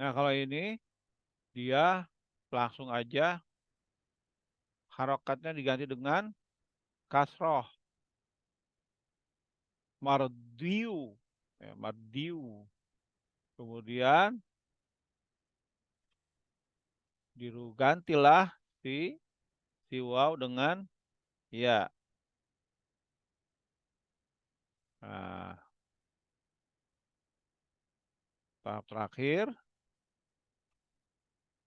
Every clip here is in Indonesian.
Nah, kalau ini dia langsung aja harokatnya diganti dengan kasroh. Mardiu. Ya, mardiu. Kemudian gantilah si waw dengan ya. Nah, tahap terakhir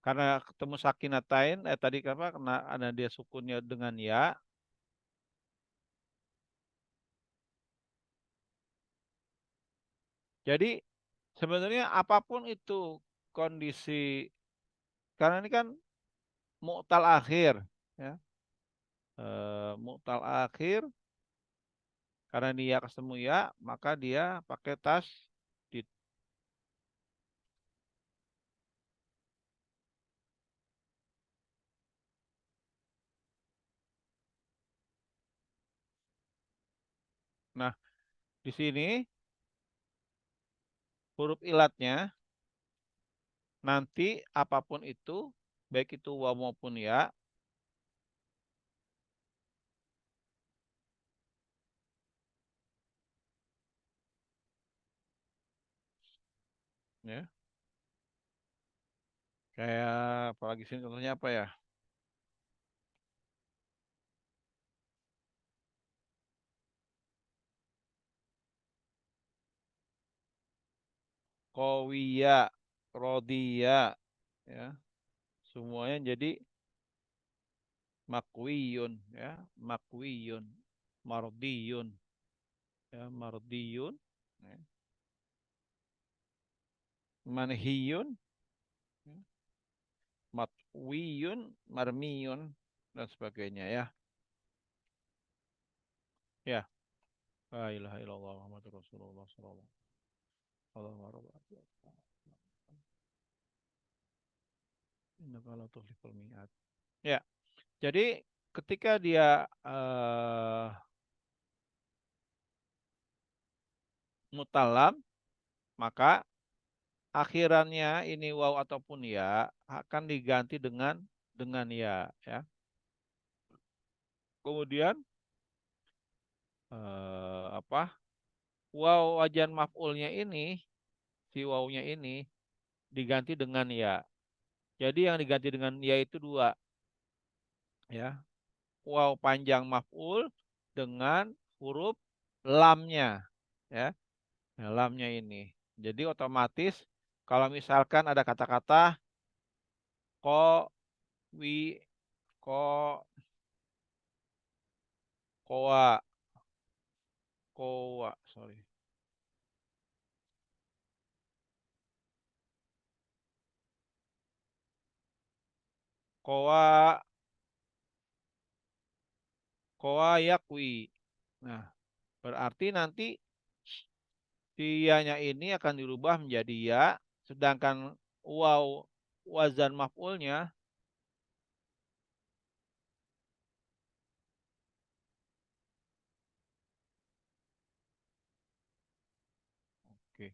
karena ketemu sakinatain tadi apa karena ada dia sukunnya dengan ya. Jadi sebenarnya apapun itu kondisi karena ini kan mu'tal akhir ya. Mu'tal akhir karena dia ketemu ya maka dia pakai tasdid. Nah, di sini huruf ilatnya nanti apapun itu baik itu waw maupun ya ya. Kayak apalagi sini contohnya apa ya? Kowiya, rodiya ya. Semuanya jadi makwiyun ya, makwiyun, mardiyun ya, mardiyun ya. Manhiyun ya. Matwiyun, marmiyun dan sebagainya ya. Ya. La ilaha illallah Muhammadur Rasulullah sallallahu alaihi wasallam. Innaka la tukhliful mi'ad. Ya, jadi ketika dia mutalam, maka akhirannya ini waw ataupun ya akan diganti dengan ya, ya. Kemudian apa? Waw wajan maf'ulnya ini, si wawnya ini diganti dengan ya. Jadi yang diganti dengan ya itu dua, ya. Waw panjang maf'ul dengan huruf lamnya, ya. Nah, lamnya ini. Jadi otomatis kalau misalkan ada kata-kata ko wi ko koa koa sorry koa koa yakwi. Nah, berarti nanti nya ini akan dirubah menjadi ya, sedangkan waw wazan maf'ulnya oke.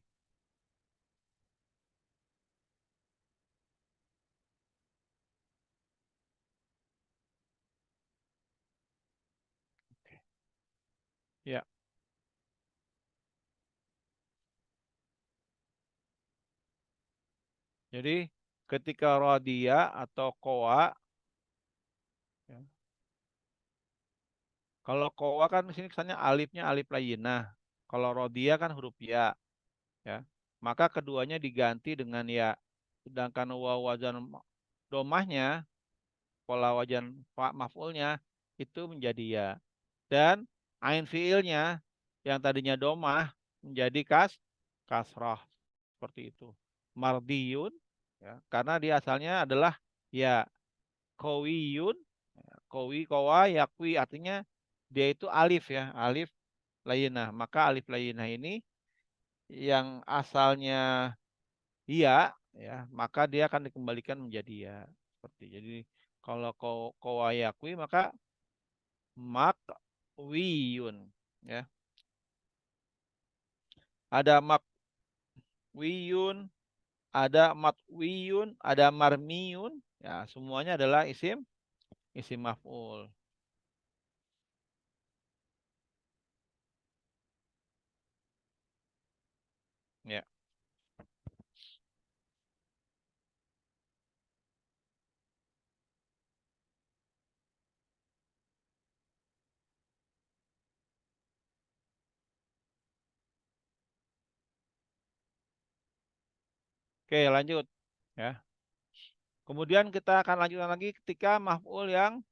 Oke. Ya, jadi ketika rodia atau koa, ya, kalau koa kan di sini kesannya alifnya alif layyinah. Kalau rodia kan huruf ya, ya. Maka keduanya diganti dengan ya. Sedangkan waw wazan domahnya, pola wajan maf'ulnya itu menjadi ya. Dan ain fiilnya yang tadinya domah menjadi kasrah seperti itu. Mardiyun ya, karena dia asalnya adalah ya kowiyun, ya, kowi kowa yakwi artinya dia itu alif ya, alif layinah. Maka alif layinah ini yang asalnya iya ya, maka dia akan dikembalikan menjadi ya. Seperti jadi kalau kowa yakwi maka makwiyun ya. Ada makwiyun, ada matwiyun, ada marmiyun, ya semuanya adalah isim maf'ul. Ya. Oke, lanjut. Ya. Kemudian kita akan lanjutkan lagi ketika maf'ul yang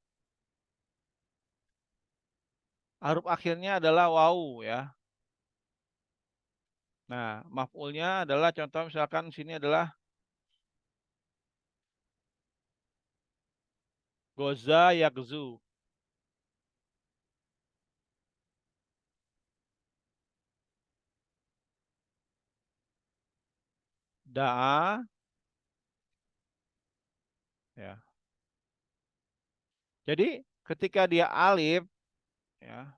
huruf akhirnya adalah wawu ya. Nah, maf'ulnya adalah contoh misalkan sini adalah goza yakzu. Da'a ya. Jadi ketika dia alif ya,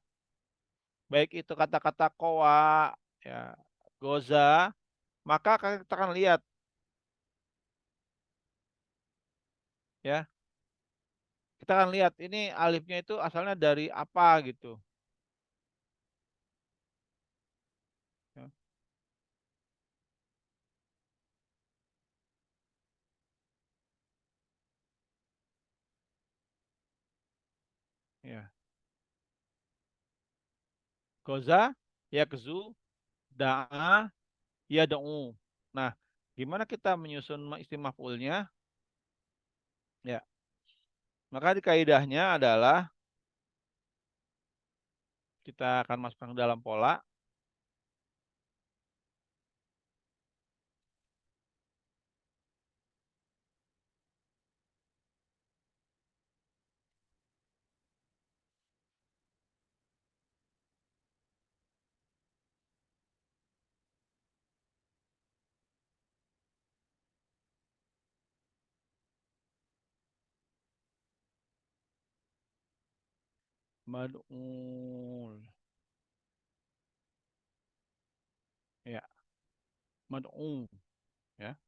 baik itu kata-kata kowa ya, goza, maka kita akan lihat ya. Kita akan lihat ini alifnya itu asalnya dari apa gitu. Ya, ya. Goza, yakzu, da'a, yad'u. Nah, gimana kita menyusun isim maf'ulnya? Ya, maka di kaidahnya adalah kita akan masukkan ke dalam pola mad'ul. Ya, mad'u ya.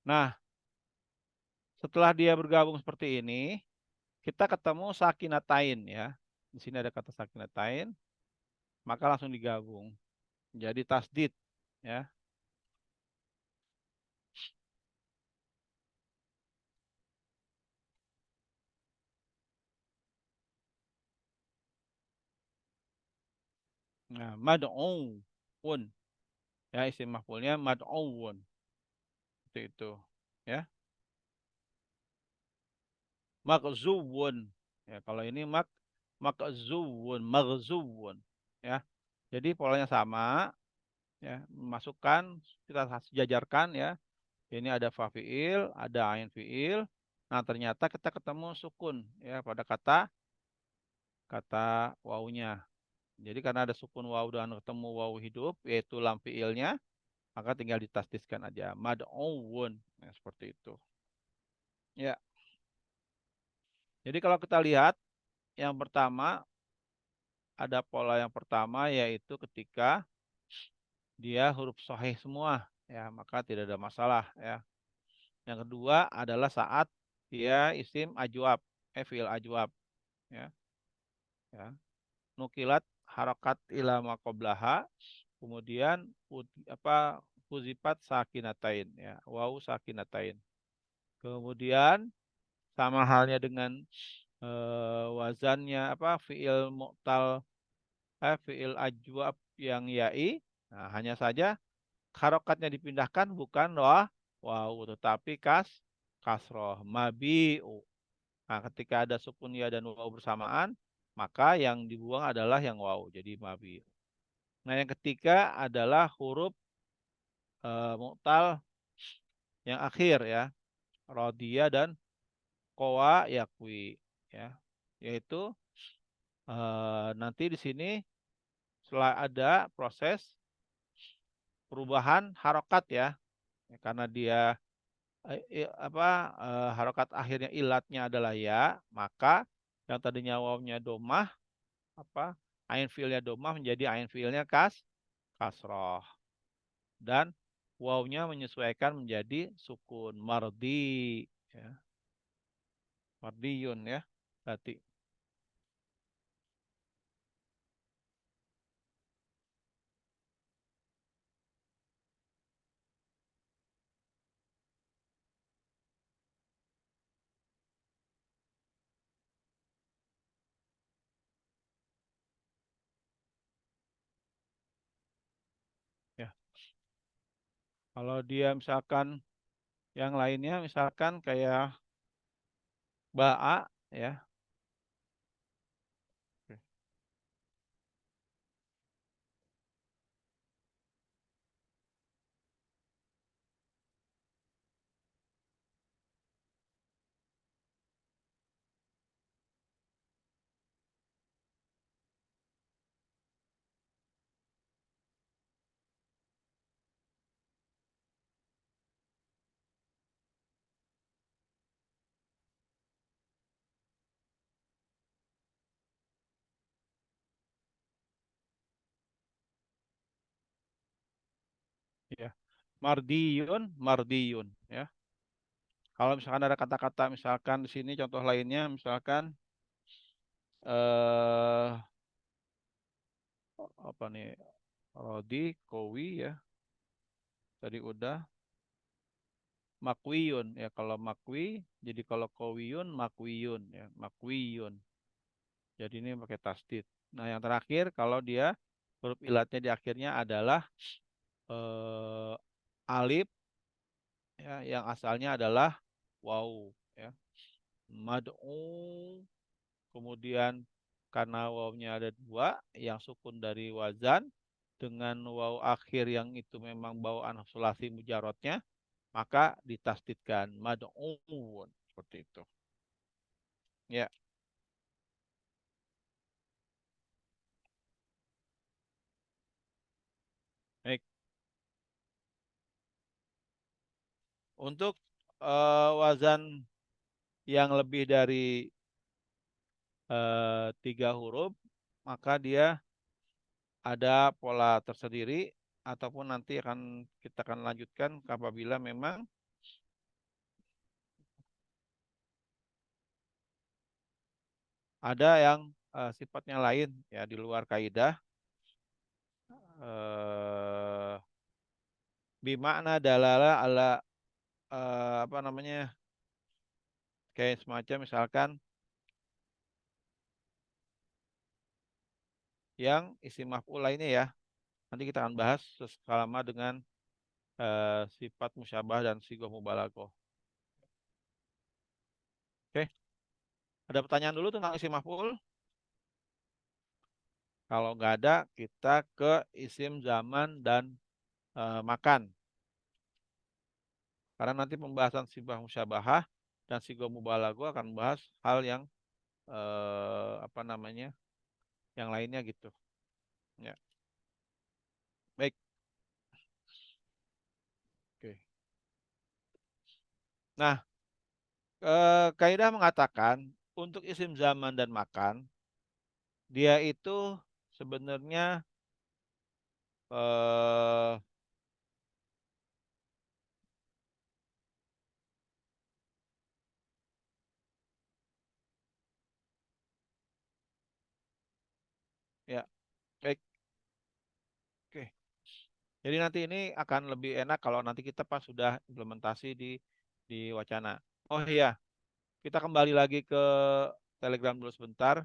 Nah, setelah dia bergabung seperti ini, kita ketemu sakinatain ya. Di sini ada kata sakinatain, maka langsung digabung. Jadi tasdid ya. Nah, mad'un ya, isim maf'ulnya mad'un seperti itu ya. Makzuwun ya, kalau ini makzuwun, maghzuwun ya. Jadi polanya sama ya, masukkan, kita jajarkan ya. Ini ada fa fiil, ada ain fiil. Nah, ternyata kita ketemu sukun ya pada kata kata wawunya. Jadi karena ada sukun wawu dan ketemu wawu hidup yaitu lam fiilnya, maka tinggal ditasdiskan aja. Mad'uwun. Nah, seperti itu. Ya. Jadi kalau kita lihat yang pertama, ada pola yang pertama yaitu ketika dia huruf sahih semua ya, maka tidak ada masalah ya. Yang kedua adalah saat dia isim ajwab, fiil ajwab ya. Ya. Nukilat harakat ila maqoblaha, kemudian apa huzipat sakinatain ya, wawu sakinatain. Kemudian sama halnya dengan wazannya apa fiil mu'tal, fiil ajwab yang yai. Nah, hanya saja harokatnya dipindahkan bukan wawu tetapi kasroh mabi'u. Nah, ketika ada sukun ya dan wawu bersamaan, maka yang dibuang adalah yang wawu, jadi mabi'u. Nah, yang ketiga adalah huruf mu'tal yang akhir ya, rodia dan kowa yakwi ya, yaitu nanti di sini setelah ada proses perubahan harokat ya, karena dia harokat akhirnya ilatnya adalah ya, maka yang tadinya wawnya domah apa ain fiilnya domah menjadi ain fiilnya kasroh dan wawnya menyesuaikan menjadi sukun mardi ya, mardiyun ya berarti ya. Kalau dia misalkan yang lainnya misalkan kayak ba'a ya. Ya. Mardiyun ya. Kalau misalkan ada kata-kata misalkan di sini contoh lainnya misalkan eh apa nih Rodi, Kowi ya. Tadi udah Makwiyun ya kalau Makwi jadi kalau Kowiyun Makwiyun ya Makwiyun. Jadi ini pakai tasdid. Nah, yang terakhir kalau dia huruf ilatnya di akhirnya adalah eh, alif ya yang asalnya adalah waw ya. Mad'u kemudian karena wawnya ada dua yang sukun dari wazan dengan waw akhir yang itu memang bawaan sulasi mujarotnya maka ditasdidkan mad'un seperti itu ya. Baik, untuk wazan yang lebih dari tiga huruf maka dia ada pola tersendiri ataupun nanti kita akan lanjutkan apabila memang ada yang sifatnya lain ya di luar kaidah eh bimakna dalala ala apa namanya kayak semacam misalkan yang isim maf'ul lainnya ya. Nanti kita akan bahas selama dengan sifat musyabah dan sigah mubalaghah. Oke, ada pertanyaan dulu tentang isim maf'ul? Kalau nggak ada, kita ke isim zaman dan makan. Karena nanti pembahasan sifat musyabahah dan sigah mubalaghah akan membahas hal yang apa namanya, yang lainnya gitu. Ya, baik. Oke. Nah, kaidah mengatakan untuk isim zaman dan makan dia itu sebenarnya eh ya baik oke. Jadi nanti ini akan lebih enak kalau nanti kita pas sudah implementasi di wacana. Oh iya, kita kembali lagi ke Telegram dulu sebentar.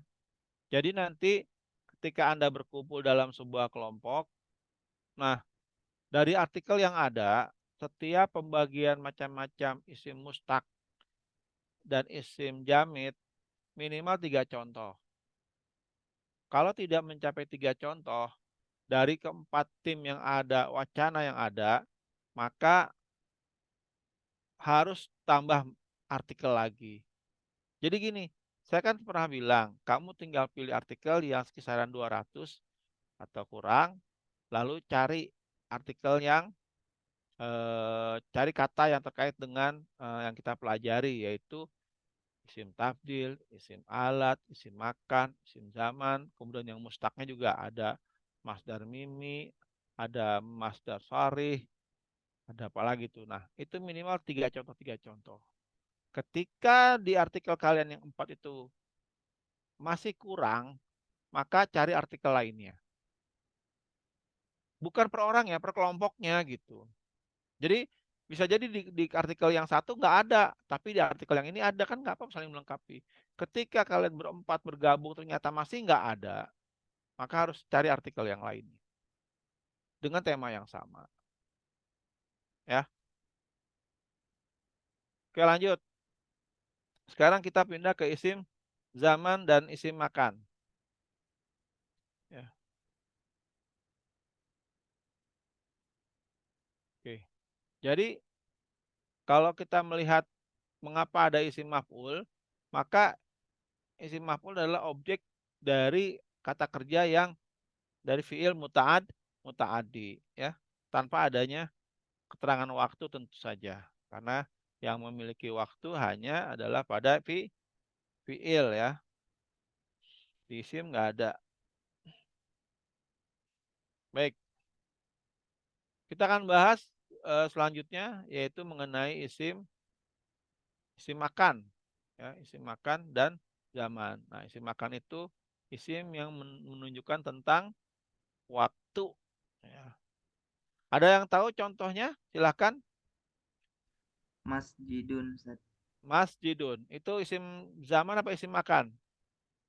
Jadi nanti ketika Anda berkumpul dalam sebuah kelompok, nah dari artikel yang ada, setiap pembagian macam-macam isim mustaq dan isim jamid minimal tiga contoh. Kalau tidak mencapai tiga contoh dari keempat tim yang ada, wacana yang ada, maka harus tambah artikel lagi. Jadi gini, saya kan pernah bilang, kamu tinggal pilih artikel yang kisaran 200 atau kurang, lalu cari artikel yang cari kata yang terkait dengan yang kita pelajari, yaitu isim tabdil, isim alat, isim makan, isim zaman. Kemudian yang mustaknya juga ada masdar mimi, ada masdar sharih, ada apa lagi tuh. Nah, itu minimal tiga contoh, tiga contoh. Ketika di artikel kalian yang empat itu masih kurang, maka cari artikel lainnya. Bukan per orang ya, per kelompoknya gitu. Jadi bisa jadi di artikel yang satu nggak ada, tapi di artikel yang ini ada, kan nggak apa-apa, saling melengkapi. Ketika kalian berempat bergabung ternyata masih nggak ada, maka harus cari artikel yang lain dengan tema yang sama. Ya, oke lanjut. Sekarang kita pindah ke isim zaman dan isim makan. Ya, oke. Jadi kalau kita melihat mengapa ada isim maf'ul, maka isim maf'ul adalah objek dari kata kerja yang dari fiil muta'addi, ya, tanpa adanya keterangan waktu tentu saja, karena yang memiliki waktu hanya adalah pada fiil, ya, di isim nggak ada. Baik, kita akan bahas selanjutnya, yaitu mengenai isim makan, ya, isim makan dan zaman. Nah, isim makan itu isim yang menunjukkan tentang waktu, ya. Ada yang tahu contohnya? Silahkan. Masjidun, Ustaz. Masjidun itu isim zaman apa isim makan?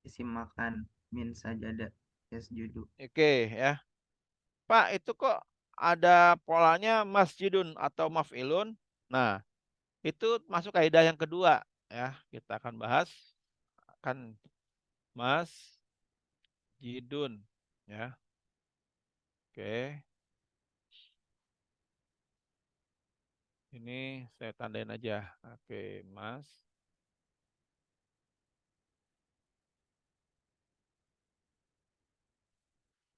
Isim makan. Min sajada yasjudu. Oke, ya. Pak, itu kok ada polanya masjidun atau maf'ilun? Nah, itu masuk kaidah yang kedua, ya. Kita akan bahas akan masjidun, ya. Oke. Ini saya tandain aja. Oke,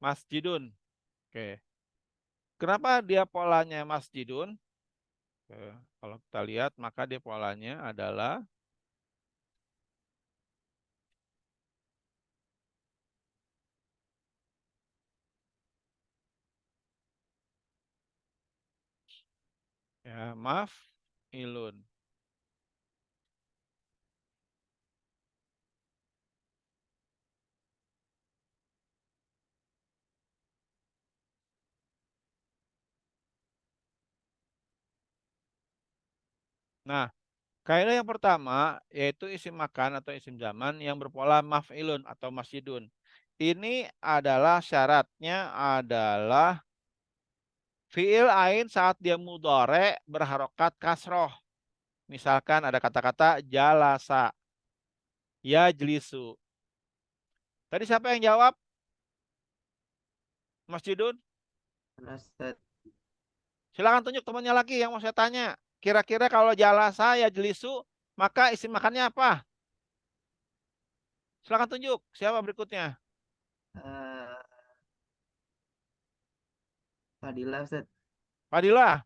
masjidun. Oke. Kenapa dia polanya masjidun? Oke. Kalau kita lihat, maka dia polanya adalah ya maf'ilun. Nah, kaidah yang pertama yaitu isim makan atau isim zaman yang berpola maf'ilun atau masjidun. Ini adalah syaratnya adalah fiil ain saat dia mudhore berharokat kasroh. Misalkan ada kata-kata jalasa, yajlisu. Tadi siapa yang jawab? Masjidun? Ustaz. Silakan tunjuk temannya lagi yang mau saya tanya. Kira-kira kalau jalasa, yajlisu, maka isim makannya apa? Silakan tunjuk. Siapa berikutnya? Eh, Fadilah, Ustaz. Fadilah.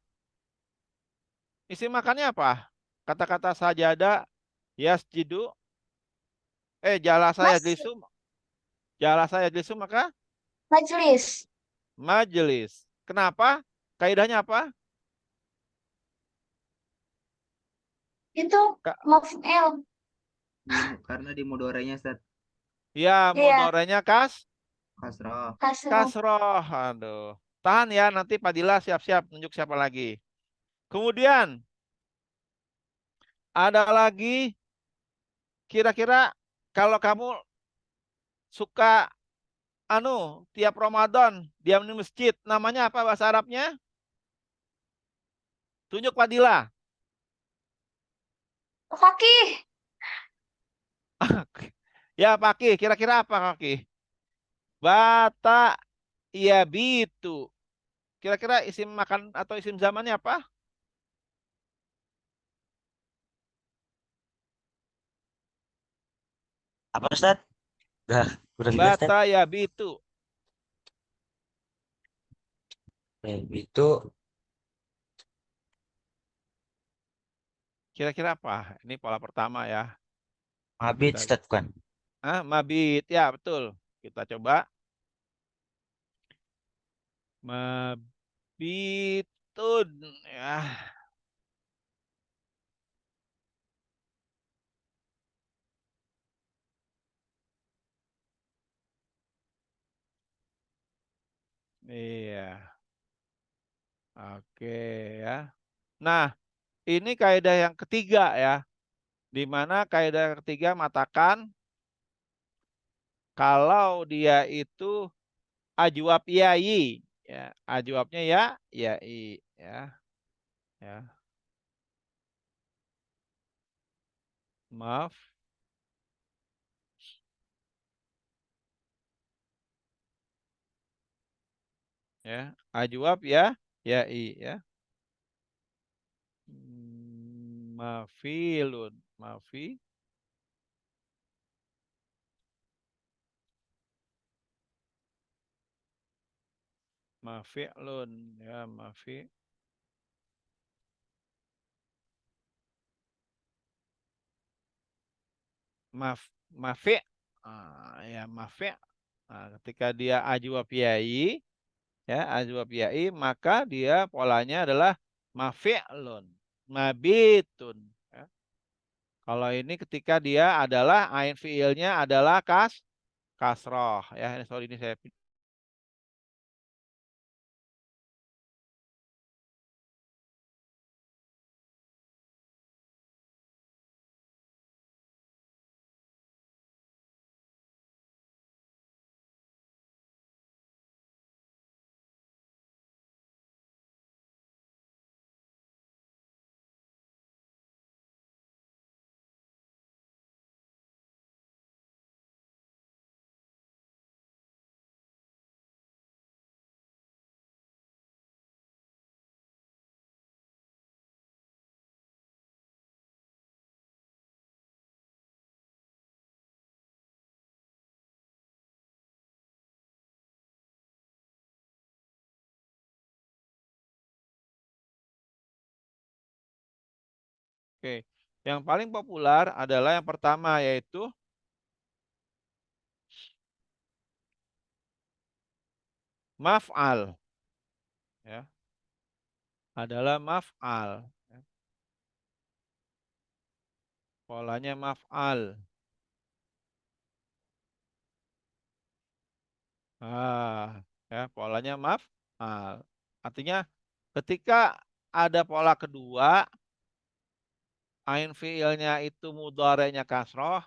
Isim makannya apa? Kata-kata sajada, yasjidu, jalasa Mas, yajlisu, jalasa yajlisu maka majelis. majelis. Kenapa? Kaidahnya apa? Itu Ka- maf'il. Karena di mudorenya, Ustaz. Ya, Iya, mudorenya Kasroh. kasroh. kasroh. Aduh. Tahan ya, nanti Padilla siap-siap nunjuk siapa lagi. Kemudian ada lagi, kira-kira kalau kamu suka tiap Ramadan diam di masjid, namanya apa bahasa Arabnya? Tunjuk Padilla. Fakih. Ya, Paki, kira-kira apa Paki? Bata ya bitu. Kira-kira isim makan atau isim zamannya apa? Apa Ustaz? Udah kurang jelas Ustaz. Bata ya bitu. Itu Kira-kira apa? Ini pola pertama ya. Mabit, Kita- Ustadz, bukan? Mabit. Ya, betul. Kita coba. Mabitun. Ya. Iya. Oke ya. Nah, ini kaidah yang ketiga ya. Di mana kaidah yang ketiga mengatakan kalau dia itu ajwab yai, ya, ajwabnya ya, yai, ya, ya. Maaf, ya, ajwab ya, yai, ya. Mafilun, mafi, mafi'lun, ya, mafi, mafi, ya, mafi. Nah, ketika dia ajwab yai, ya, ajwab yai, maka dia polanya adalah mafi'lun, mabitun, ya. Kalau ini ketika dia adalah ain fiilnya adalah kasroh, ya. Sorry, ini saya oke. Yang paling populer adalah yang pertama yaitu maf'al, ya. Adalah maf'al, ya. Polanya maf'al. Ya, polanya maf'al. Artinya ketika ada pola kedua, ain fiilnya itu mudhari'nya kasroh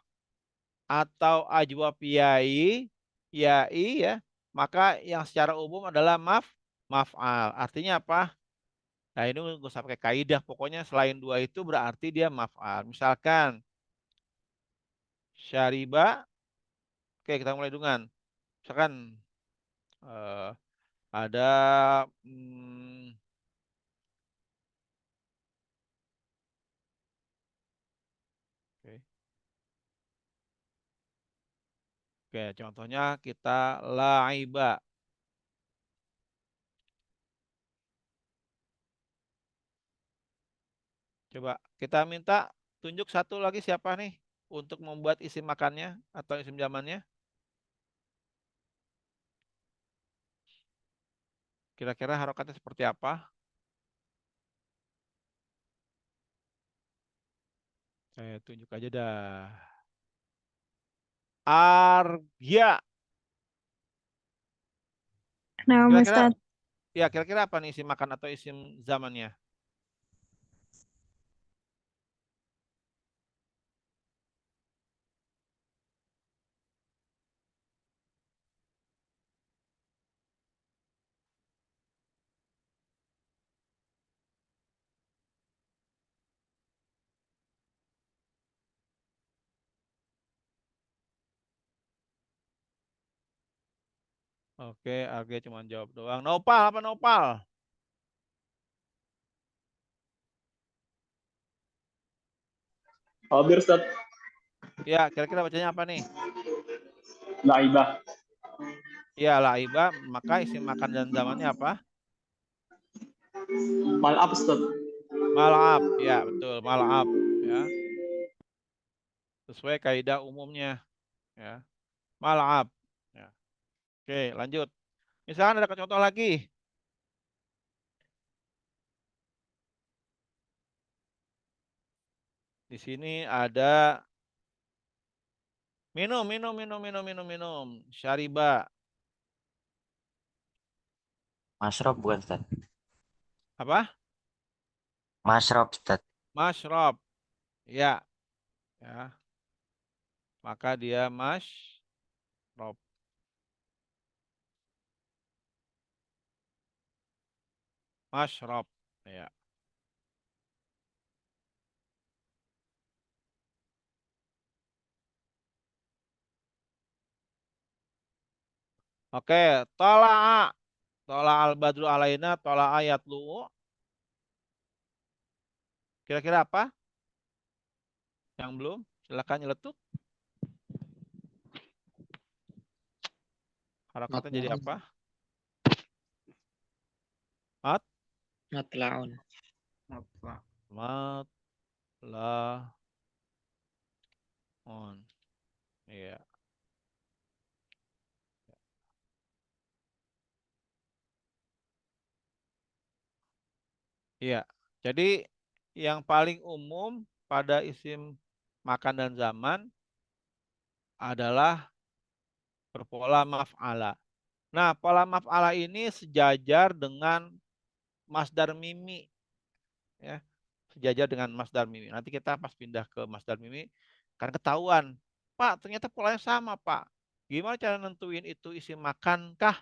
atau ajwab yai, yai, ya, maka yang secara umum adalah maf'al. Artinya apa? Nah, ini nggak usah pakai kaidah. Pokoknya selain dua itu berarti dia maf'al. Misalkan syariba, oke, kita mulai dengan misalkan eh, ada hmm, oke, oke, contohnya kita laiba. Coba kita minta tunjuk satu lagi siapa nih untuk membuat isim makannya atau isim zamannya. Kira-kira harokatnya seperti apa? Saya tunjuk aja dah. Arya. Nah, Kira-kira Ustadz. ya kira-kira apa nih isim makan atau isim zamannya? Oke, Arya cuma jawab doang. Nopal apa Nopal? Hadir Ustaz. Ya, kira-kira bacanya apa nih? Laibah. Ya, laiba, maka isim makan dan zamannya apa? Mal'ab Ustaz. Mal'ab, ya betul, mal'ab, ya. Sesuai kaidah umumnya, ya. Mal'ab. Ya. Oke, lanjut. Misalkan ada contoh lagi. Di sini ada minum. Syariba. Masrob bukan Ustaz? Apa? Masrob Ustaz. Masrob. Ya, ya. Maka dia masrob. Masrob. Ya. Oke, tola'a. Tola al-badru alaina, tola ayat lu. Kira-kira apa? Yang belum? Silakan nyeletuk. Harakatnya jadi Matlaun. apa? Mat, Matlaun. Apa? mat, la, on. Iya. Iya. Jadi yang paling umum pada isim makan dan zaman adalah berpola maf'ala. Nah, pola maf'ala ini sejajar dengan masdar mimi, ya. Sejajar dengan masdar mimi. Nanti kita pas pindah ke masdar mimi kan ketahuan, Pak, ternyata polanya sama, Pak. Gimana cara nentuin itu isim makan kah,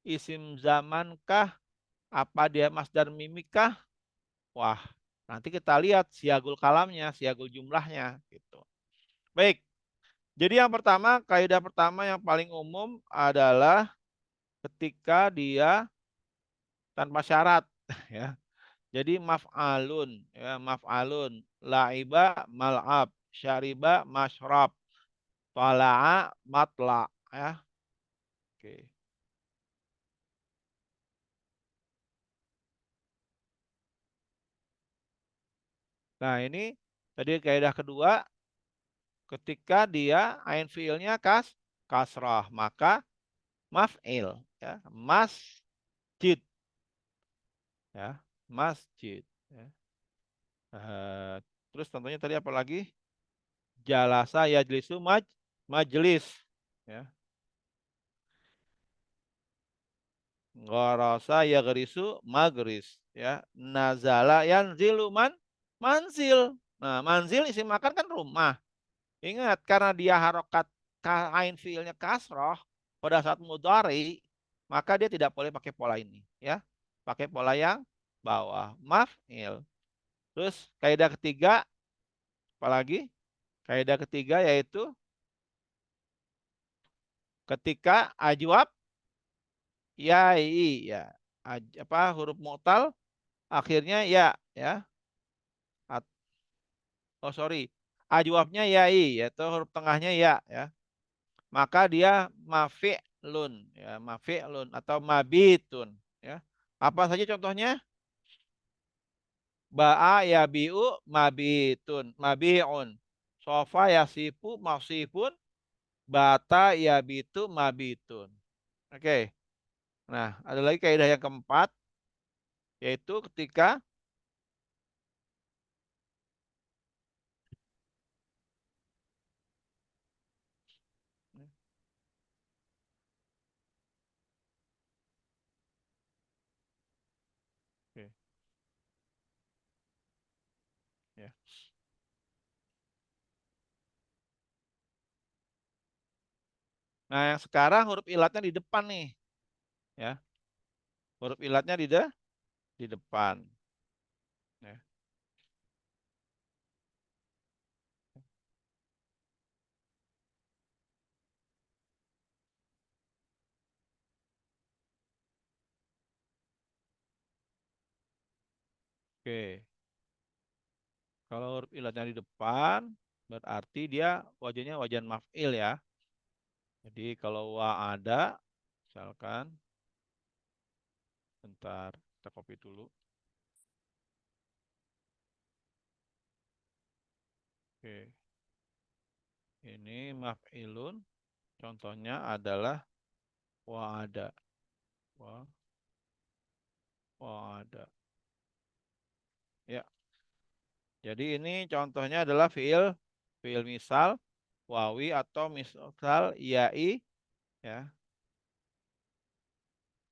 isim zaman kah, apa dia masdar mimi kah? Wah, nanti kita lihat siagul kalamnya, siagul jumlahnya gitu. Baik. Jadi yang pertama, kaidah pertama yang paling umum adalah ketika dia tanpa syarat ya. Jadi maf'alun ya, maf'alun, la'iba mal'ab, syariba masyrab, tala'a matla ya. Oke. Nah, ini tadi kaidah kedua, ketika dia ain fiilnya kasrah, maka maf'il ya, masjid ya, masjid ya. Eh, terus tentunya tadi apa lagi? Jalasa yajlisu majlis ya. Gharasa yagrisu magris ya. Nazala yanzilu manzil. Nah, manzil isim makan kan rumah. Ingat karena dia harokat ain fiilnya kasroh pada saat mudhari, maka dia tidak boleh pakai pola ini ya. Pakai pola yang bawah, maf'il. Terus kaidah ketiga apalagi? Kaidah ketiga yaitu ketika ajwab ya ya apa huruf mu'tal akhirnya ya. Oh sorry, ajwabnya yai yaitu huruf tengahnya ya. Maka dia mafi'lun ya, mafi'lun atau mabitun ya. Apa saja contohnya? Ba'a yabi'u mabitun, mabi'un. Sofa yasifu masifun, bata yabitu mabitun. Oke. Nah, ada lagi kaidah yang keempat yaitu ketika Oke, ya. Nah, yang sekarang huruf ilatnya di depan nih, ya. Huruf ilatnya di depan, ya. Oke. Kalau huruf ilatnya di depan, berarti dia wajahnya wajan maf'il ya. Jadi kalau wa ada, misalkan, bentar, kita copy dulu. Oke. Ini maf'ilun. Contohnya adalah wa'ada. Wa'ada. Ya. Jadi ini contohnya adalah fiil misal, wawi atau misal yai, ya.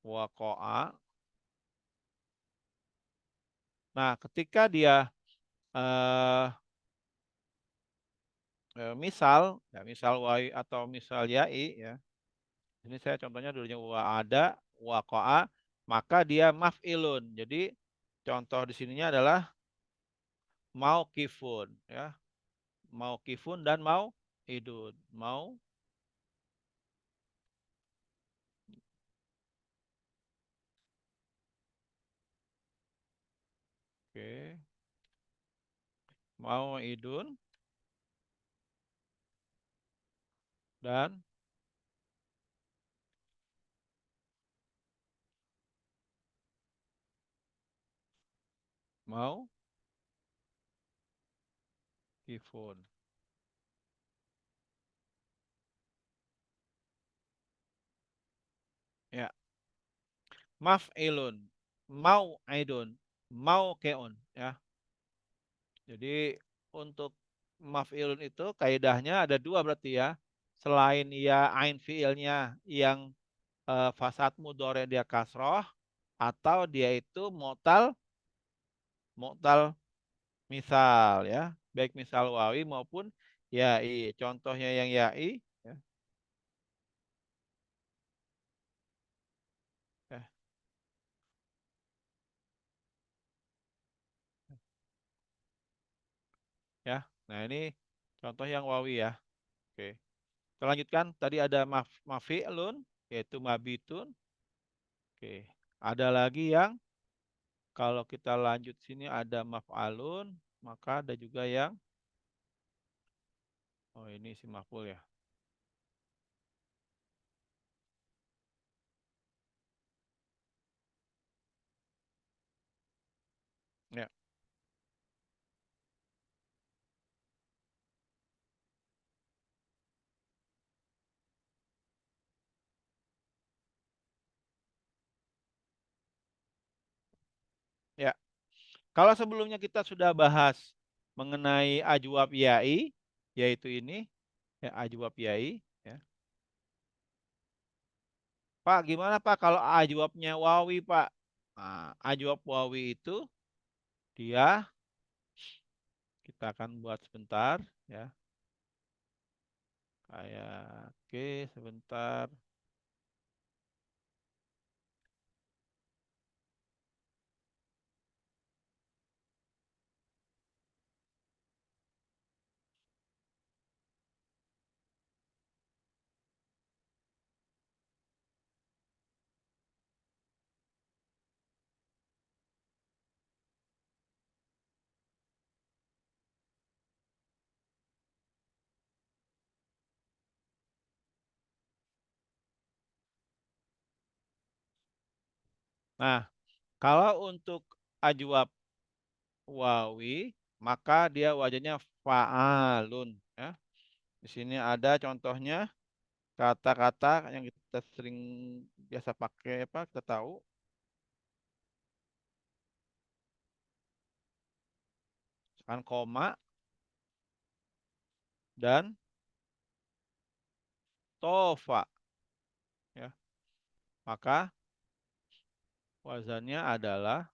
Waqa'a. Nah, ketika dia eh, misal, ya, misal wawi atau misal yai, ya. Ini saya contohnya dulunya wa'ada, waqa'a, maka dia maf'ilun. Jadi contoh di sininya adalah mauqifun, ya. Mauqifun dan idun. Oke. Idun dan kifun. Ya. Maf'ilun, mau'idun, mauqi'un, ya. Jadi untuk maf'ilun itu kaidahnya ada dua berarti ya. Selain ya ain fiilnya yang fasad mudhari dia kasroh, atau dia itu mu'tal misal, ya. Baik misal wawi maupun yai. Contohnya yang yai, ya. Ya. Ya. Nah, ini contoh yang wawi ya. Oke. Kita lanjutkan. Tadi ada mafi'lun, yaitu mabitun. Oke. Ada lagi yang kalau kita lanjut sini ada maf'alun, maka ada juga yang oh ini si maf'ul ya. Ya. Ya. Kalau sebelumnya kita sudah bahas mengenai ajwab yai, yaitu ini ya ajwab yai, ya. Pak, gimana Pak kalau ajwabnya wawi, Pak? Nah, ajwab wawi itu dia kita akan buat sebentar ya. Kayak oke, sebentar. Nah, kalau untuk ajwab wawi, maka dia wajahnya fa'alun. Ya. Di sini ada contohnya kata-kata yang kita sering biasa pakai apa kita tahu kan koma dan tofa, ya. Maka wazannya adalah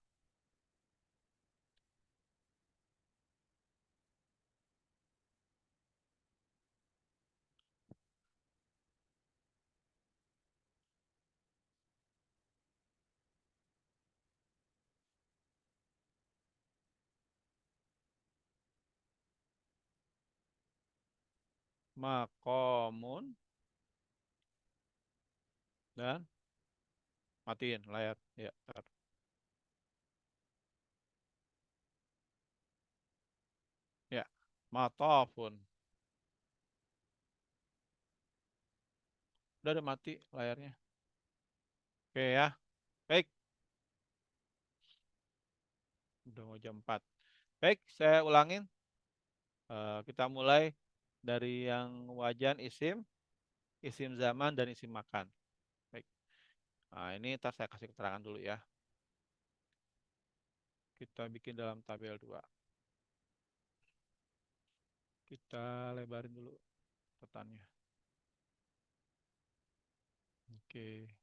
makomun dan matiin layar ya. Ya, matofun. Udah ada mati layarnya. Oke ya. Baik, udah mau jam 4. Baik, saya ulangin. Kita mulai dari yang wajan isim zaman, dan isim makan. Baik. Nah, ini ntar saya kasih keterangan dulu ya. Kita bikin dalam tabel 2. Kita lebarin dulu catatannya. Oke.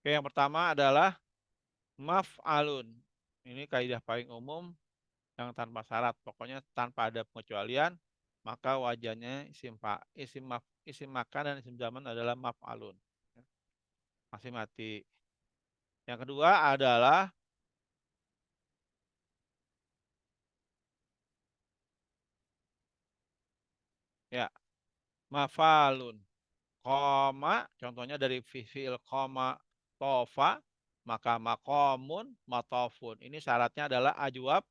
Oke, yang pertama adalah maf'alun. Ini kaidah paling umum yang tanpa syarat. Pokoknya tanpa ada pengecualian, maka wajannya isim makan dan isim zaman adalah maf'alun. Masih mati. Yang kedua adalah ya maf'alun. Koma, contohnya dari fi'il koma tofa, maka makomun matofun. Ini syaratnya adalah ajwab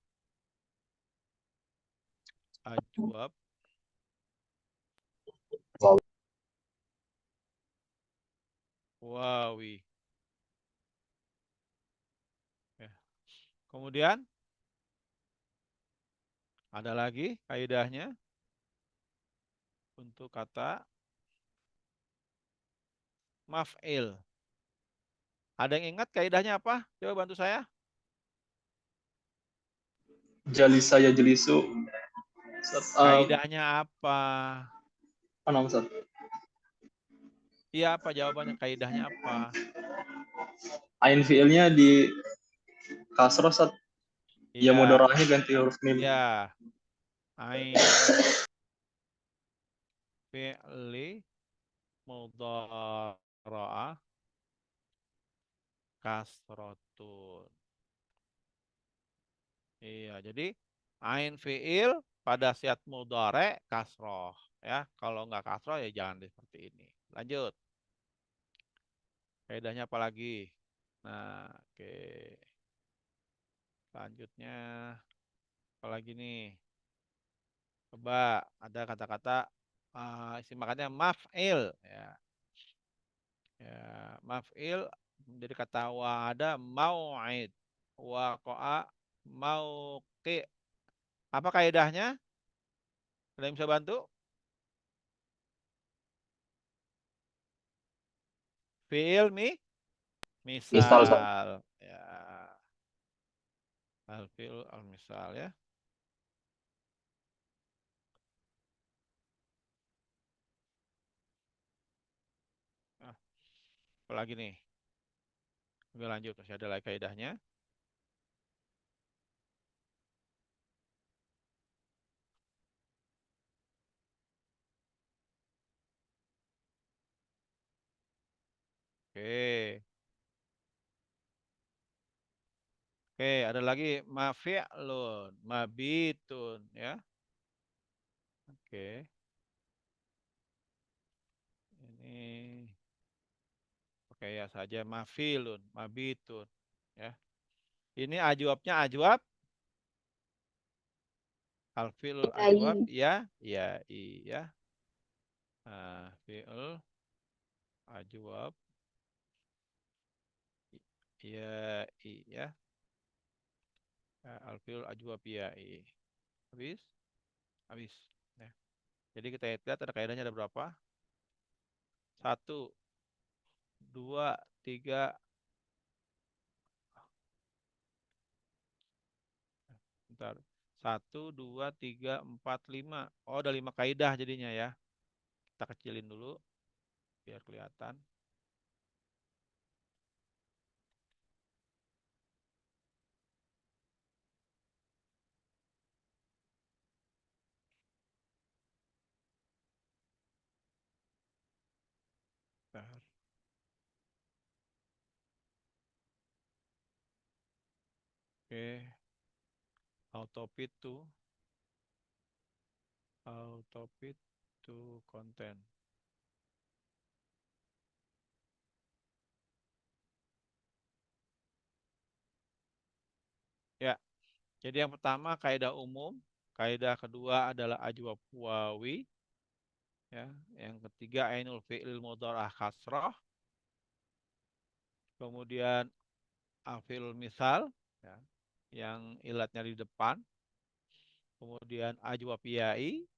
wawi. Ya. Kemudian ada lagi kaidahnya untuk kata maf'il. Ada yang ingat kaidahnya apa? Coba bantu saya. Jalisa ya jelisu. Ustaz, Kaidahnya apa? apa nama Ustaz? Iya, apa jawabannya? Kaidahnya apa? Ain fiilnya di kasroh Ustaz. Ya Iya, mudorahnya ganti huruf mim. iya. Ain fi'li mudhara'ah kasrotun. Iya, jadi ain fi'il pada siat mudhare kasroh. Ya, kalau nggak kasroh ya jangan seperti ini. Lanjut. Kaidahnya apa lagi? Nah, oke. Selanjutnya apa lagi nih? Coba ada kata-kata isim makannya maf'il ya. Ya, maf'il dari kata wa'ada mau'id. Waqa'a mauqi. Apa kaidahnya? Ada yang bisa bantu? Fi'il Misal Ustaz. misal. Ya, al-fi'il al-misal ya. Nah, apa lagi nih? Oke, lanjut, masih ada lagi kaidahnya. Oke. Oke, ada lagi mafi'lun, mabitun ya. Oke. Ini oke ya saja mafilun, mabitun ya. Ini ajwabnya ajwab alfil ajwab Ai. ya, ya, iya. Nah, fi'il ajwab ya, iya. Alfil ajwab ya, i. Habis, habis. Ya. Jadi kita lihat ada kaidahnya ada berapa? 1, 2, 3. Bentar. 1, 2, 3, 4, 5. Oh, ada 5 kaidah jadinya ya. Kita kecilin dulu biar kelihatan. Bentar. Oke, autopit to content. Ya. Jadi yang pertama kaidah umum, kaidah kedua adalah ajwab wawi, ya. Yang ketiga ainul fi'il mudhari'ah kasrah, kemudian afil misal, ya, yang ilatnya di depan, kemudian ajwab yai,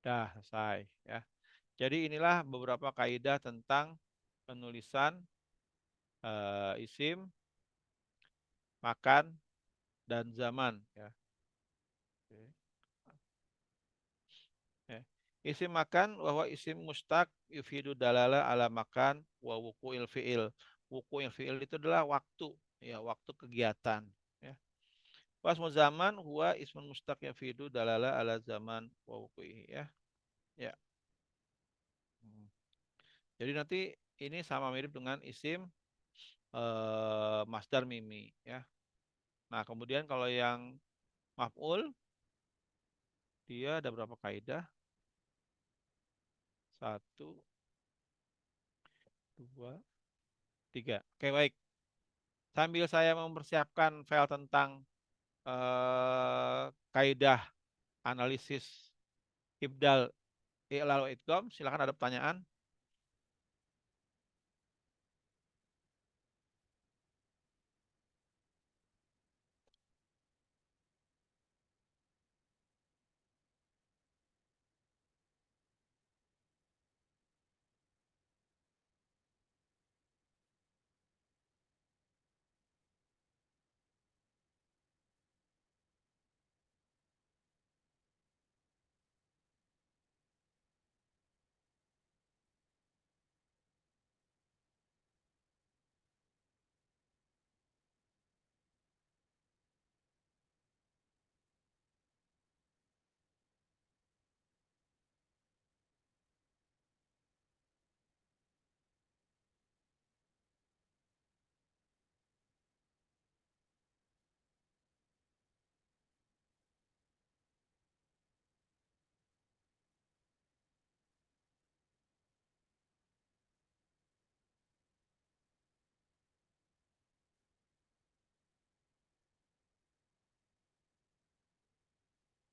dah selesai, ya. Jadi inilah beberapa kaidah tentang penulisan isim, makan, dan zaman, ya. Oke. Ya. Isim makan bahwa isim mustaq yufidu dalala ala makan wa wuqu'il fi'il. Wuqu'il fi'il itu adalah waktu, ya, waktu kegiatan, ya. Wasmu zaman huwa ismun mustaq yufidu dalala ala zaman wa wuqu'ihi, ya. Ya. Jadi nanti ini sama mirip dengan isim masdar mimi, ya. Nah, kemudian kalau yang maf'ul dia ada berapa kaidah? 1, 2, 3. Oke, baik. Sambil saya mempersiapkan file tentang kaidah analisis ibdal, i'lal, wa idgham, silakan ada pertanyaan.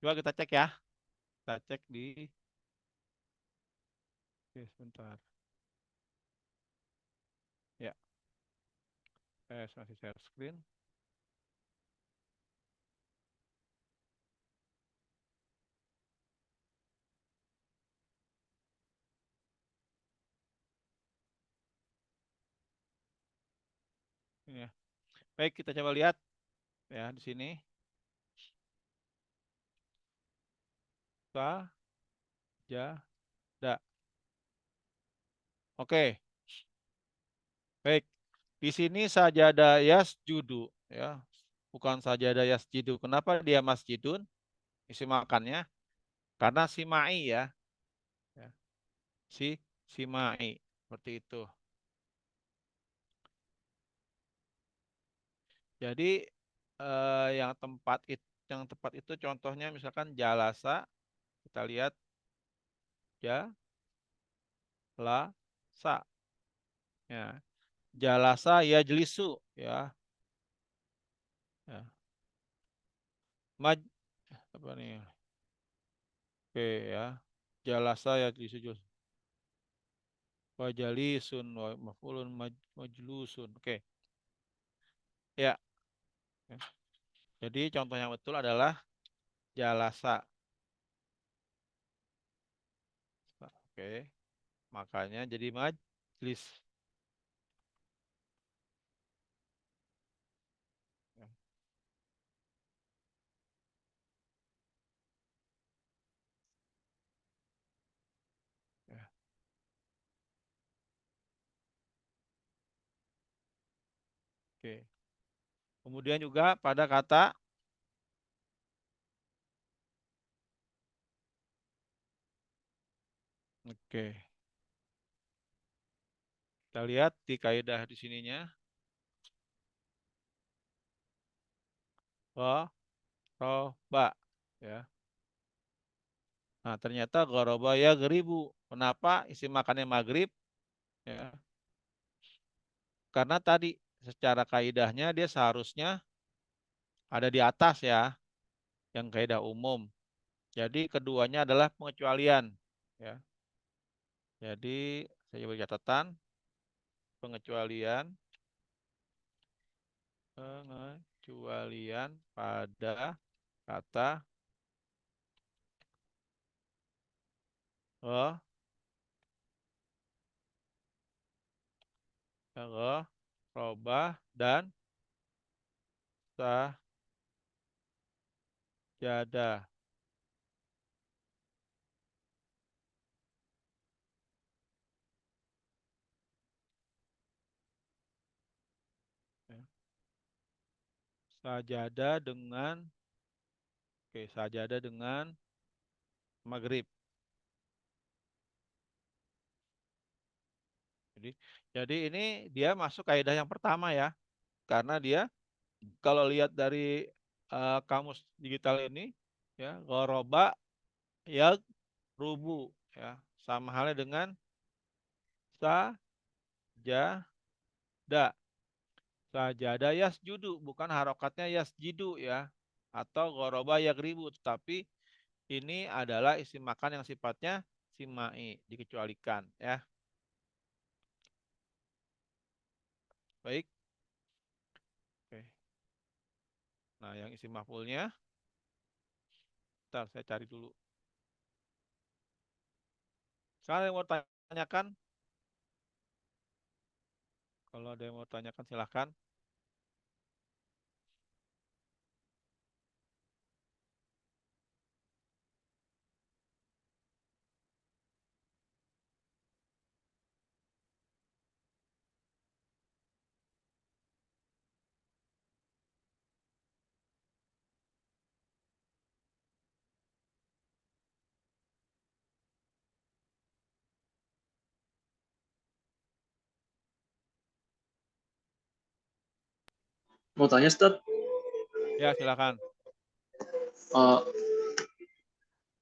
Coba kita cek ya. Kita cek di, oke, sebentar. Ya, saya masih share screen. Ini ya. Baik, kita coba lihat ya di sini. Sajada. Oke, baik. Di sini sajada yasjudu, ya. Bukan sajada yasjidu. Kenapa dia masjidun? Isi makannya karena simai, ya. Ya. Simai seperti itu. Jadi yang tepat itu contohnya misalkan jalasa, kita lihat jalasa, ya. Jalasa yajlisu, ya. Ya. Maj apa nih? Oke, ya. Jalasa yajlisu juz. Wajalisun wa maf'ulun majlusun. Oke. Ya. Ya. Jadi contoh yang betul adalah jalasa. Oke. Makanya jadi majlis. Ya. Ya. Oke. Kemudian juga pada kata oke. Kita lihat di kaidah di sininya. Roba, ya. Nah, ternyata goroba ya geribu. Kenapa isi makannya maghrib? Ya. Karena tadi secara kaidahnya dia seharusnya ada di atas ya, yang kaidah umum. Jadi keduanya adalah pengecualian ya. Jadi saya beri catatan pengecualian pada kata robah dan sajadah. Ya. Sajadah dengan maghrib. Jadi ini dia masuk kaidah yang pertama ya, karena dia kalau lihat dari kamus digital ini ya, goroba ya rubu ya, sama halnya dengan sajadah. Sajadah yasjudu, bukan harokatnya yasjidu ya, atau goroba yagribu, tapi ini adalah isim makan yang sifatnya simai, dikecualikan ya. Baik. Oke. Nah, yang isim maf'ulnya, bentar saya cari dulu. Sekarang yang mau tanyakan, kalau ada yang mau tanyakan silahkan. Mau tanya, Ustaz, Ya, silakan. eh,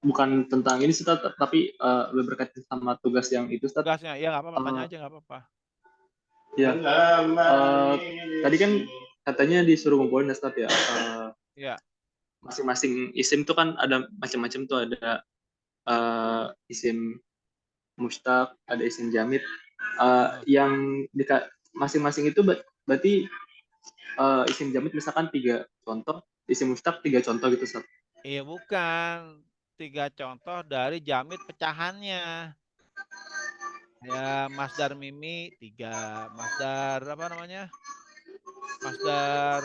bukan tentang ini, Ustaz, tapi lebih berkaitan sama tugas yang itu, Ustaz. Tugasnya, ya nggak apa-apa, tanya Eh, aja nggak apa-apa. Ya, tadi kan katanya disuruh ngumpulin, Ustaz ya. Ya, Masing-masing isim tuh kan ada macam-macam tuh, ada isim mustaq, ada isim jamid. Yang masing-masing itu berarti isim jamid misalkan 3 contoh, isim mustaq 3 contoh gitu, Ustaz. iya bukan. 3 contoh dari jamid pecahannya. Ya, masdar mimi 3, masdar apa namanya? Masdar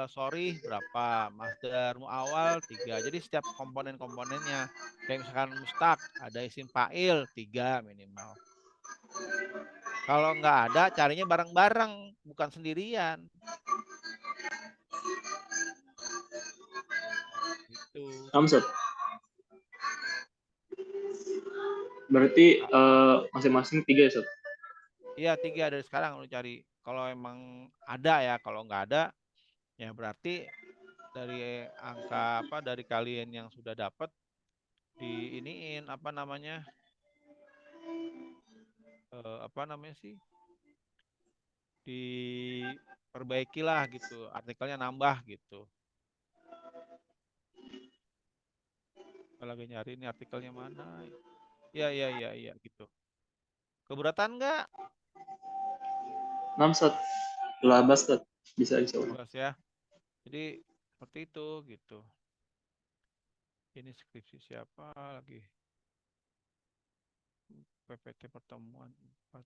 sorry berapa? Masdar muawal 3. Jadi setiap komponen-komponennya. Kayak misalkan mustak, ada isim fa'il 3 minimal. Kalau nggak ada, carinya bareng-bareng, bukan sendirian. Gitu. Ustaz. Berarti masing-masing 3 ya, Ustaz? Iya 3 dari sekarang lu cari. Kalau emang ada ya, kalau nggak ada, ya berarti dari angka apa dari kalian yang sudah dapat di iniin apa namanya sih, diperbaikilah gitu, artikelnya nambah gitu. Kalau lagi nyari ini artikelnya mana, iya iya iya iya gitu. Keberatan nggak? Ustaz. Labas, Ustaz. Bisa Allah. Bebas ya, jadi seperti itu gitu. Ini skripsi siapa lagi, PPT pertemuan 4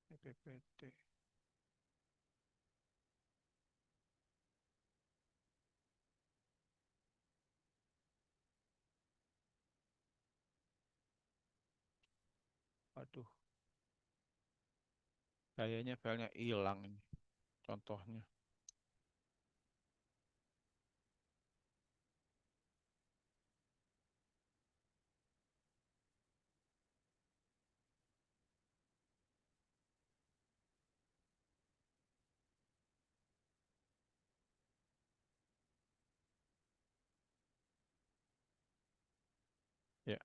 PPT. Aduh, kayaknya filenya hilang ini contohnya. Ya,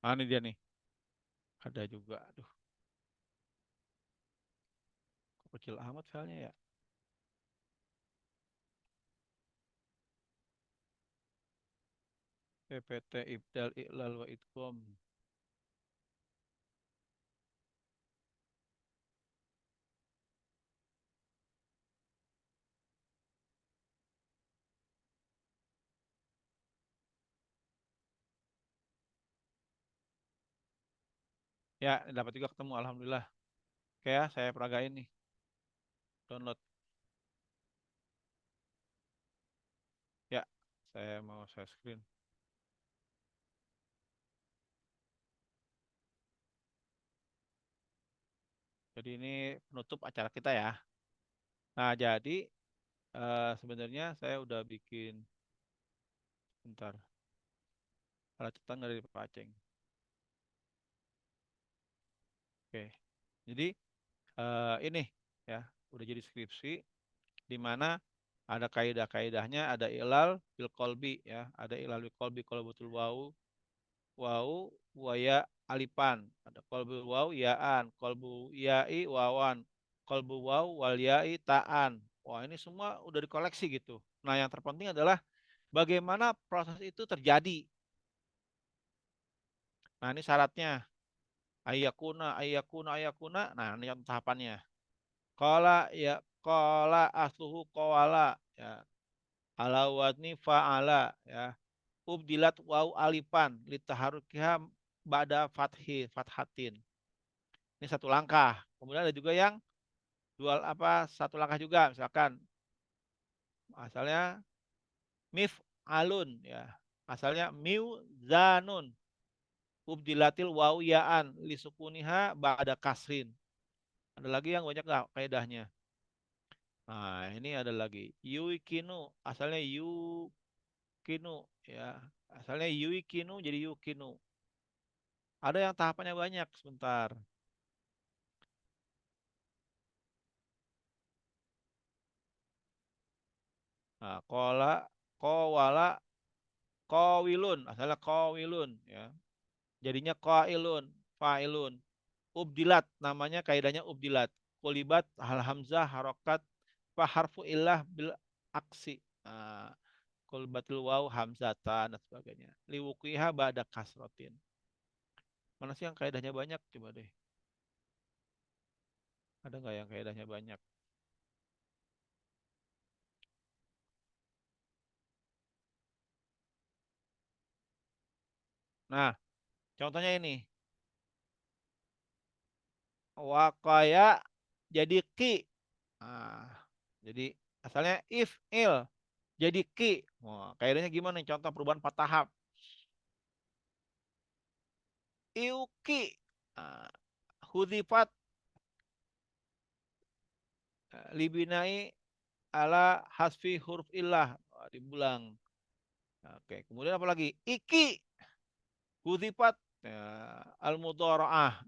Ini dia nih. Ada juga. Aduh, kok kecil amat filenya ya. PPT ibdal iqlal wa idgham. Ya, dapat juga ketemu alhamdulillah. Oke ya, saya peragain nih. Download. Ya, saya mau share screen. Jadi ini penutup acara kita ya. Nah, jadi sebenarnya saya udah bikin, bentar, ada catatan dari Pak Aceng. Oke, jadi ini ya udah jadi skripsi di mana ada kaidah-kaidahnya, ada ilal bil kolbi ya, ada ilal bil kolbi kalau betul wau waya alipan, ada kolbu wau yaan, kolbu yai wawan, kolbu wau wal yai taan. Wah, ini semua udah dikoleksi gitu. Nah, yang terpenting adalah bagaimana proses itu terjadi. Nah, ini syaratnya. Ayakuna. Nah, ini yang tahapannya. Kola asluhu kowala ya. Ala wazni fa'ala ya. Ubdilat wau alipan litaharukiha ba'da fathatin. Ini satu langkah. Kemudian ada juga yang satu langkah juga, misalkan asalnya mif alun ya. Asalnya miuzanun. Ubdilatil wau yaan lisukuniha ba'da kasrin. Ada lagi yang banyak nggak kaidahnya. Nah, ini ada lagi. Yuikinu, asalnya yukinu ya. Asalnya yuikinu jadi yukinu. Ada yang tahapannya banyak, sebentar. Nah, kowala, kowilun, asalnya kowilun ya. Jadinya qailun, fa'ilun. Ubdilat, namanya kaidahnya ubdilat. Kulibat, hal hamzah, harokat, fa harfu illah bil aksi. Nah, kulbatul waw hamzatan dan sebagainya. Liwukiha ba'da kasrotin. Mana sih yang kaidahnya banyak? Coba deh. Ada nggak yang kaidahnya banyak? Nah, contohnya ini. Wakaya jadi ki. Nah, jadi asalnya if il jadi ki. Wah, kaidahnya gimana nih? Contoh perubahan empat tahap. Iuki. Nah, hudifat libinai ala hasfi huruf illah. Wah, dibulang. Oke, kemudian apa lagi? Iki hudifat ya, al mudharaah.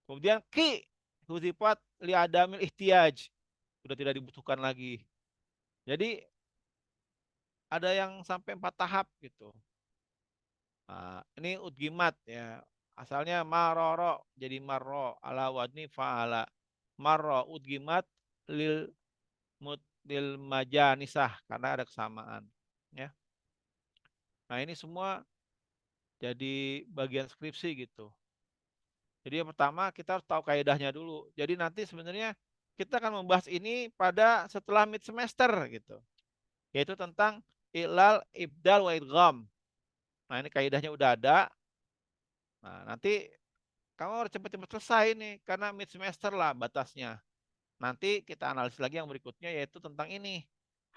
Kemudian ki hudifat li adamil ihtiyaj. Sudah tidak dibutuhkan lagi. Jadi ada yang sampai empat tahap gitu. Nah, ini udgimat ya. Asalnya maroro jadi marro ala wadni fa'ala. Marro udgimat lil lil majanisah karena ada kesamaan ya. Nah, ini semua jadi bagian skripsi gitu. Jadi yang pertama kita harus tahu kaidahnya dulu. Jadi nanti sebenarnya kita akan membahas ini pada setelah mid semester gitu. Yaitu tentang ilal, ibdal, wa idgham. Nah, ini kaidahnya udah ada. Nah, nanti kamu harus cepat-cepat selesai nih karena mid semester lah batasnya. Nanti kita analisis lagi yang berikutnya yaitu tentang ini.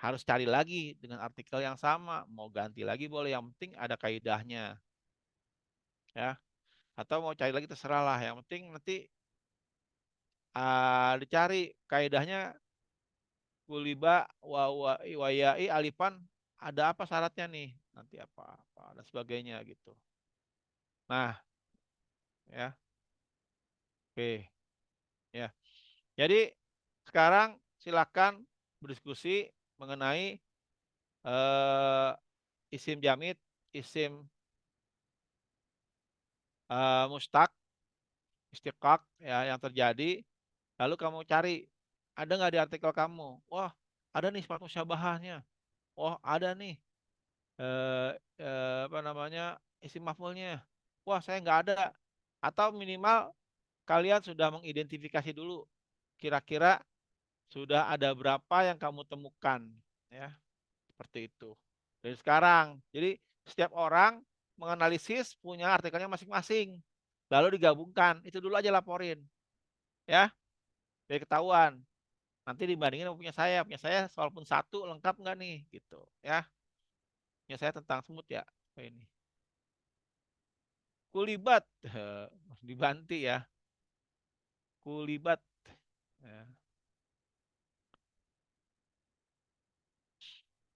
Harus cari lagi dengan artikel yang sama, mau ganti lagi boleh, yang penting ada kaidahnya. Ya. Atau mau cari lagi terserah lah, yang penting nanti dicari kaidahnya kuliba wayai alifan ada apa syaratnya nih? Nanti apa dan sebagainya gitu. Nah, ya. Oke. Ya. Jadi sekarang silakan berdiskusi mengenai isim jamid, isim mustaq, istiqaq ya yang terjadi, lalu kamu cari ada nggak di artikel kamu? Wah, ada nih sifat musyabahahnya. Oh, ada nih apa namanya isim maf'ulnya. Wah, saya nggak ada. Atau minimal kalian sudah mengidentifikasi dulu kira-kira sudah ada berapa yang kamu temukan ya. Seperti itu. Dari sekarang. Jadi setiap orang menganalisis punya artikelnya masing-masing. Lalu digabungkan. Itu dulu aja laporin. Ya. Biar ketahuan. Nanti dibandingin sama punya saya. Punya saya walaupun satu lengkap nggak nih? Gitu. Ya. Punya saya tentang semut ya. Ini. Kulibat. Dibanti ya. Kulibat. Ya.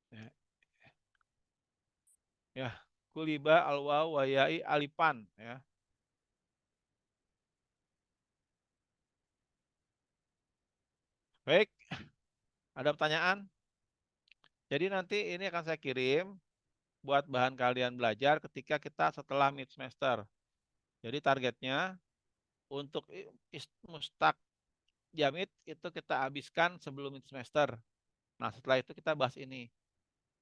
Ya. Ya. Kuliba alwa wayai alipan. Ya. Baik. Ada pertanyaan? Jadi nanti ini akan saya kirim buat bahan kalian belajar ketika kita setelah mid semester. Jadi targetnya untuk mustaq jamid itu kita habiskan sebelum mid semester. Nah, setelah itu kita bahas ini.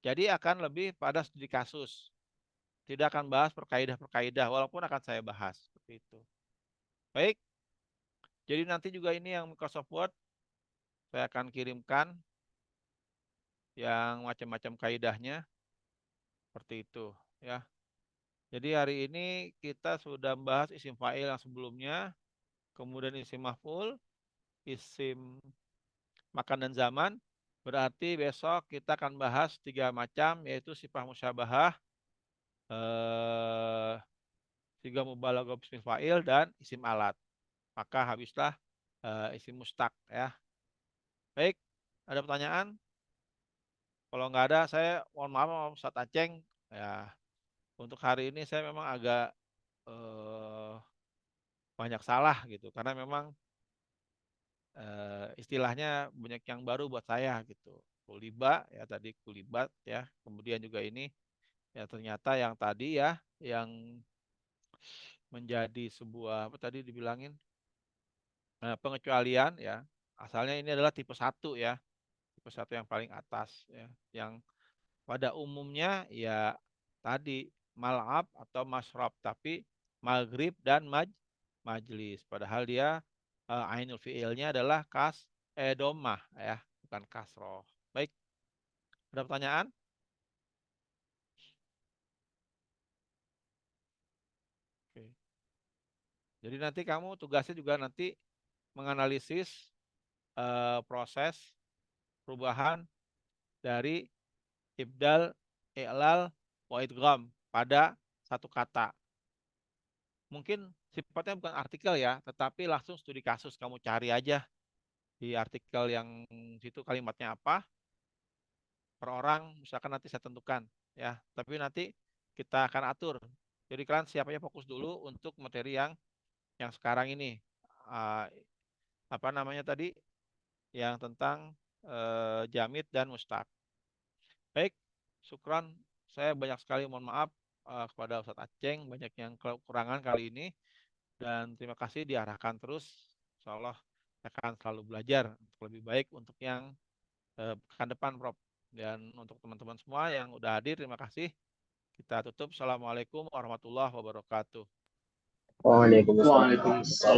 Jadi akan lebih pada studi kasus. Tidak akan bahas perkaidah-perkaidah walaupun akan saya bahas seperti itu. Baik. Jadi nanti juga ini yang Microsoft Word saya akan kirimkan yang macam-macam kaidahnya seperti itu ya. Jadi hari ini kita sudah membahas isim fa'il yang sebelumnya, kemudian isim maf'ul, isim makan dan zaman. Berarti besok kita akan bahas 3 macam, yaitu sifat musyabahah, siga mubalaghah bismil fa'il, dan isim alat. Maka habislah isim mustaq ya. Baik, ada pertanyaan? Kalau nggak ada, saya mohon maaf sama Ustaz Aceng. Ya, untuk hari ini saya memang agak banyak salah gitu, karena memang istilahnya banyak yang baru buat saya gitu. Kuliba ya tadi kulibat ya. Kemudian juga ini ya ternyata yang tadi ya yang menjadi sebuah apa tadi dibilangin pengecualian ya. Asalnya ini adalah tipe 1 ya. Tipe 1 yang paling atas ya. Yang pada umumnya ya tadi mal'ab atau mashrab, tapi maghrib dan majlis. Padahal dia ainul fiilnya adalah domah ya, bukan kasroh. Baik, ada pertanyaan? Oke. Jadi nanti kamu tugasnya juga nanti menganalisis proses perubahan dari ibdal, i'lal, wa idgham pada satu kata. Mungkin sifatnya bukan artikel ya, tetapi langsung studi kasus. Kamu cari aja di artikel yang situ kalimatnya apa, per orang, misalkan nanti saya tentukan ya. Tapi nanti kita akan atur. Jadi kalian siapanya fokus dulu untuk materi yang sekarang ini. Uh, apa namanya tadi? Yang tentang jamid dan mustaq. Baik, syukran. Saya banyak sekali mohon maaf kepada Ustadz Aceng, banyak yang kekurangan kali ini. Dan terima kasih diarahkan terus. Insya Allah akan selalu belajar untuk lebih baik untuk yang pekan depan, Prof. Dan untuk teman-teman semua yang udah hadir, terima kasih. Kita tutup. Assalamualaikum warahmatullahi wabarakatuh. Waalaikumsalam.